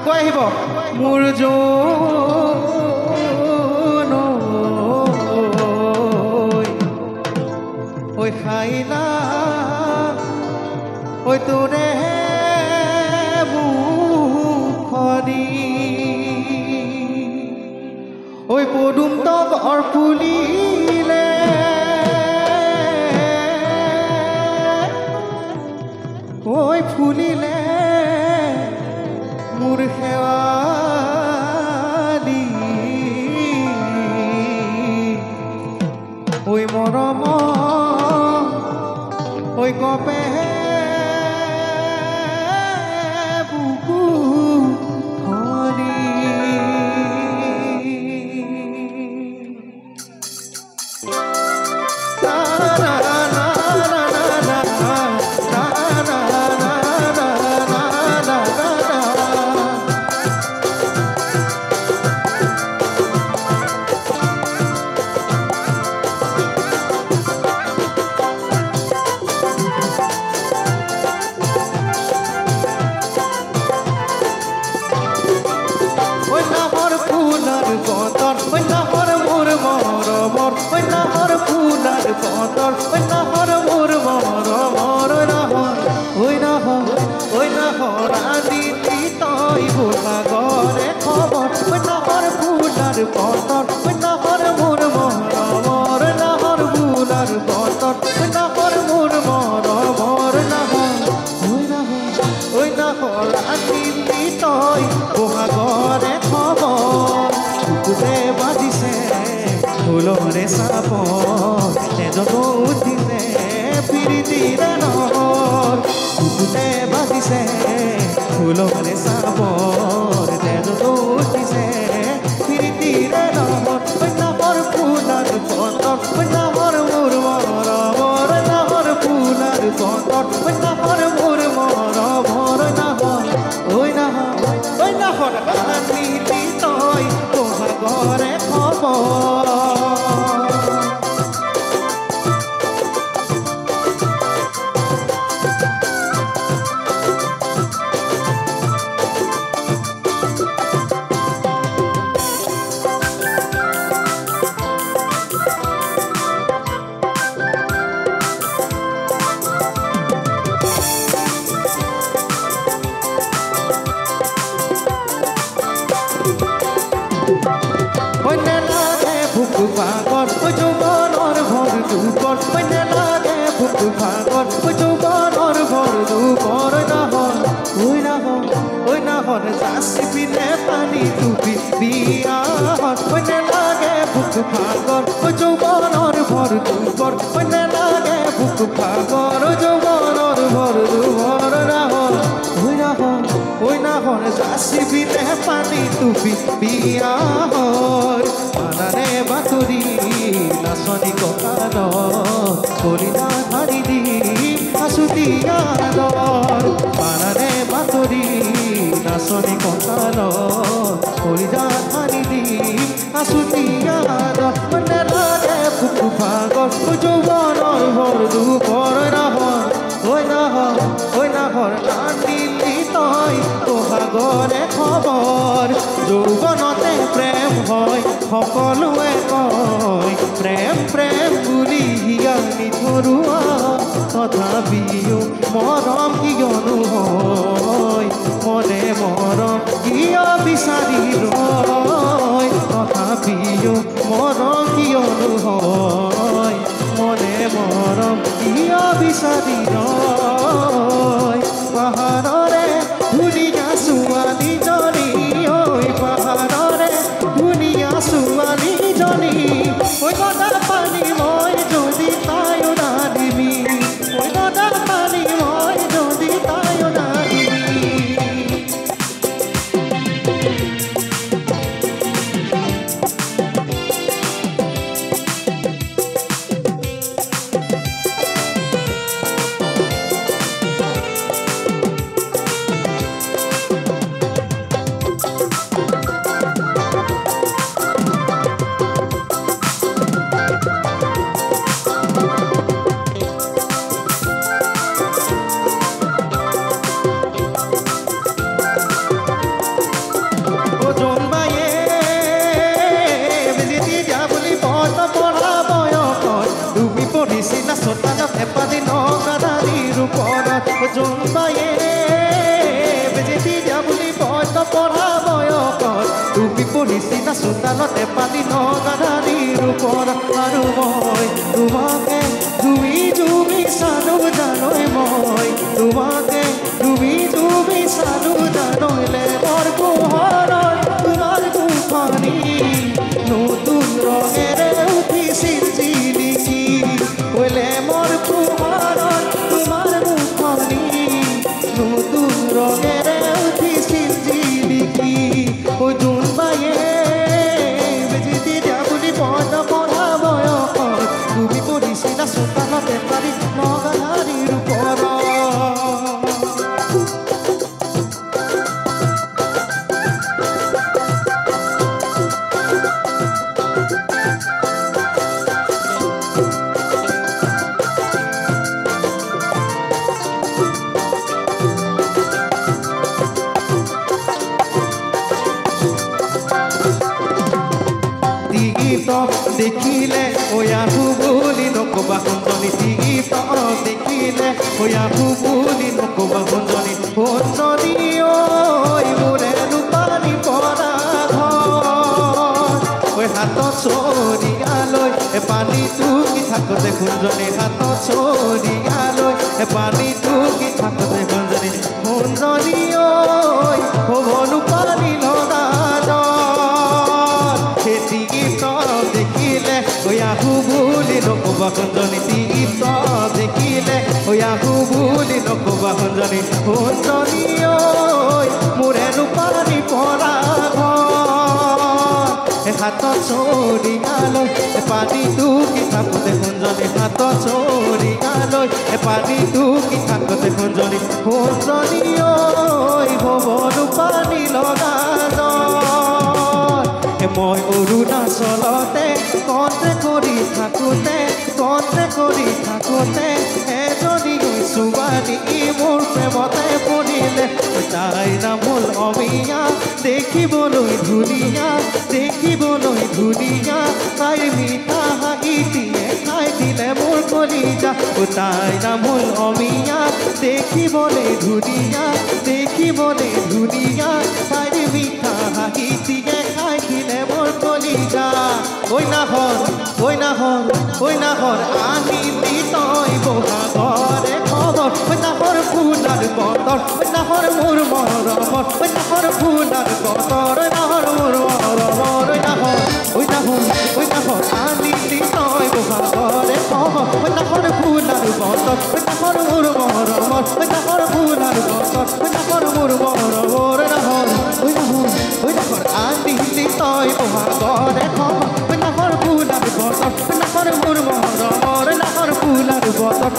কৈ আহিব মোৰ জন ঐ খাইলা ঐ তোৰে মুখনি ঐ পদুম তগৰ ফুলিলে ঐ ফুলিলে মোৰ শেৱালি ঐ মৰম ঐ গপে বুকু হৰি ফুলৰে চাপ এজন উঠিছে প্ৰীতিৰে নহৰ বুকুতে বাজিছে ফুলৰে চাপ এজন উঠিছে প্ৰীতিৰে নহৰ নামৰ ফুলাৰ পতক নামৰ মোৰ মৰমৰ নামৰ ফুলাৰ পতক নামৰ মোৰ মৰমৰ নামৰ ঐ নাহৰ আনিলি তই বহাগৰে খবৰ ভাগত যৌৱনৰ ভৰ দুপৰ মনে লাগে ভোক ভাগত যৌৱনৰ ভৰ দুপৰ নাহৰ যাচি পিনে পানী টুপি বিয়াহত মনে লাগে ভোক ভাগত যৌৱনৰ ভৰ দুপৰ মনে লাগে ভোক ভাগৰ যৌৱনৰ ভৰ দুপৰ নাহৰ যাচি পিনে পানী টুপি বিয়াহত আনাৰে বাতৰি নাচনি কঁকালত কলিনা ধাৰি দিম আছুতি গানত আনাৰে বাতৰি নাচনি কঁকালত কলিনা ধাৰি দিম আছুতি গানত মনে লাগে বুকু ভাগত যৌৱনৰ ভৰ দুপৰ নাহৰ আনিলি তই বহাগৰে খবৰ যৌৱনতে প্ৰেম হয় সকলোৱে কয় প্ৰেম বুলি আনি ধৰুৱা তথাপিও মৰম কিয়নো হয় মনে মৰম কিয় বিচাৰি ৰয় তথাপিও মৰম কিয়নো হয় মনে মৰম কিয় বিচাৰি ৰয় পাহাৰৰে ধুনীয়া ছোৱালীজনী ঐ পাহাৰৰে ধুনীয়া ছোৱালীজনী ঐ গদা পানী মই যদি তায়ো নাদিবি ঐ গদা পানী মই যদি তায়ো নাদিবি জোনবায়ে বেজেতি দিয়া বুলি কয় তো পঢ়া বয়সত তুমি পঢ়িছিলা চোতালতে পালি নগাধাৰীৰ ওপৰত আৰু মই তোমাকে জুমি জুমি চালো জানৈ মই তোমাকে জুমি জুমি চালো জানৈলে মোৰ পোহৰত তোমাৰ মুখনি নতুন ৰঙেৰে উঠিছিল জিলিকি ওলে মোৰ পোহৰত তোমাৰ মুখনি নতুন ৰঙেৰে উঠিছিল জিলিকি ও জোনবায়ে বেজেতি দিয়া বুলি পদ পঢ়া বয়সত তুমি পঢ়িছিলা চোতালতে পাৰি নগাধাৰীৰ ওপৰত দেখিলে ওয়াহু বুলি নকবা সুন্দৰী গীত দেখিলে ওয়াহু বুলি নকবা সুন্দৰী সুন্দৰী ঐ মোৰে ৰূপালী পৰা ঘৰ ঐ হাতত চৰিয়ালৈ পানী টুকি থাকোঁতে সুন্দৰী হাতত চৰিয়ালৈ পানী টুকি থাকোঁতে সুন্দৰী সুন্দৰী ঐ হ'ব ৰূপালী লগা খেতি গীত দেখিলে ওয়াহু বুলি নকবা সুন্দৰী গীত দেখিলে ওয়াহু বুলি নকবা সুন্দৰী সুন্দৰী ঐ মোৰে ৰূপালী পৰা ঘৰ হাতত চৰিয়ালৈ পানী টুকি থাকোঁতে সুন্দৰী হাতত চৰিয়ালৈ পানী টুকি থাকোঁতে সুন্দৰী সুন্দৰী ঐ হ'ব ৰূপালী লগা মই অৰুণাচলতে কণ্ট্ৰে কৰি থাকোঁতে এজনী ছোৱালী মোৰ প্ৰেমতে পৰিলে তাই নাম হ'ল অমিয়া দেখিবলৈ ধুনীয়া তাইৰ মিঠা হাঁহিটিয়ে খাই দিলে মোৰ কলিজা তাই নাম হ'ল অমিয়া দেখিবলৈ ধুনীয়া তাইৰ মিঠা হাঁহিটিয়ে খাই দিলে মোৰ কলিজা ঐ নাহৰ আহিলি তই বহাগৰে খবৰ ঐ নাহৰ ফুলাৰ বতৰ ঐ নাহৰ মোৰ মৰমৰ ঐ নাহৰ ফুলাৰ বতৰ ঐ নাহৰ মোৰ মৰমৰ ঐ নাহৰ আহিলি তই বহাগৰে খবৰ ঐ নাহৰ ফুলাৰ বতৰ ঐ নাহৰ মোৰ মৰমৰ ঐ নাহৰ ফুলাৰ বতৰ ঐ নাহৰ মোৰ মৰমৰ নাহৰ আহিলি তই বহাগৰে খবৰ ঐ নাহৰ ফুলাৰ বতৰ ঐ নাহৰ মোৰ মৰমৰ নাহৰ ফুলাৰ বতৰ